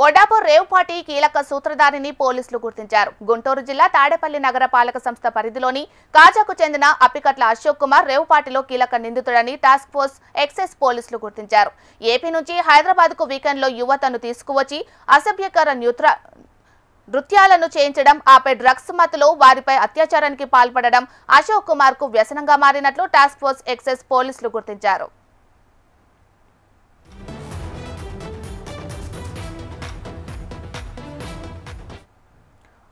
Kondapur rave party కీలక సూత్రధారిని పోలీసులు గుర్తించారు. గుంటూరు జిల్లా తాడేపల్లి నగర పాలక సంస్థ పరిధిలోని కాజాకు చెందిన అప్పికట్ల అశోక్ కుమార్ రేవ్ పార్టీలో కీలక నిందితుడని టాస్క్ ఫోర్స్ ఎక్సైజ్ పోలీసులు గుర్తించారు. ఏపీ నుంచి హైదరాబాద్ కు వీకెండ్ లో యువతను తీసుకువచ్చి అసభ్యకర నృత్యాలను చేయించడం, ఆపై డ్రగ్స్ మత్తులో వారిపై అత్యాచారానికి పాల్పడడం అశోక్ కుమార్ కు వ్యసనంగా మారినట్లు టాస్క్ ఫోర్స్ ఎక్సైజ్ పోలీసులు గుర్తించారు.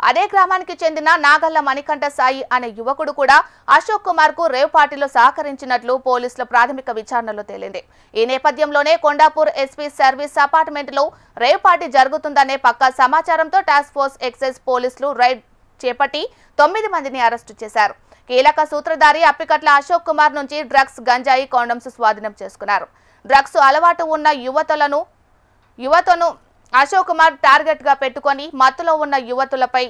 అదే గ్రామానికి చెందిన నాగల్ల మణికంఠ సాయి అనే యువకుడు కూడా అశోక్ కుమార్ కు రేవ్ పార్టీలో సహకరించినట్లు పోలీసుల ప్రాథమిక విచారణలో తేలింది. ఈ నేపథ్యంలోనే కొండాపూర్ ఎస్పీ సర్వీస్ అపార్ట్మెంట్ లో రేవ్ పార్టీ జరుగుతుందనే పక్కా సమాచారంతో టాస్క్ ఫోర్స్ ఎక్సైజ్ పోలీసులు రైడ్ చేపట్టి 9 మందిని అరెస్టు చేశారు. కీలక సూత్రధారి అప్పికట్ల అశోక్ కుమార్ నుంచి డ్రగ్స్, గంజాయి, కాండమ్స్ స్వాధీనం చేసుకున్నారు. డ్రగ్స్ అలవాటు ఉన్న యువతను అశోక్ కుమార్ టార్గెట్ గా పెట్టుకొని మత్తులో ఉన్న యువతులపై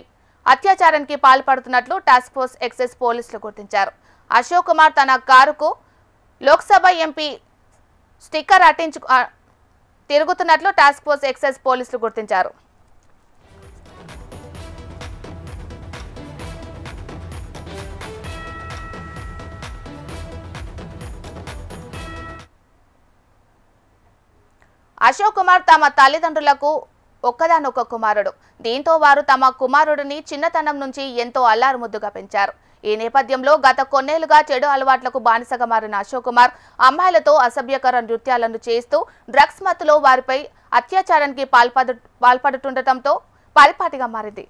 అత్యాచారానికి పాల్పడుతున్నట్లు టాస్క్ ఫోర్స్ ఎక్సైజ్ పోలీసులు గుర్తించారు. అశోక్ కుమార్ తన కారుకు లోక్సభ ఎంపీ స్టిక్కర్ అట్టించు తిరుగుతున్నట్లు టాస్క్ ఫోర్స్ ఎక్సైజ్ పోలీసులు గుర్తించారు. అశోక్ కుమార్ తమ తల్లిదండ్రులకు ఒక్కదానొక్క కుమారుడు. దీంతో వారు తమ కుమారుడిని చిన్నతనం నుంచి ఎంతో అల్లారుముద్దుగా పెంచారు. ఈ నేపథ్యంలో గత కొన్నేళ్లుగా చెడు అలవాట్లకు బానిసగా మారిన అశోక్ కుమార్ అమ్మాయిలతో అసభ్యకర నృత్యాలను చేస్తూ డ్రగ్స్ మత్తులో వారిపై అత్యాచారానికి పాల్పడుతుండటంతో పరిపాటిగా మారింది.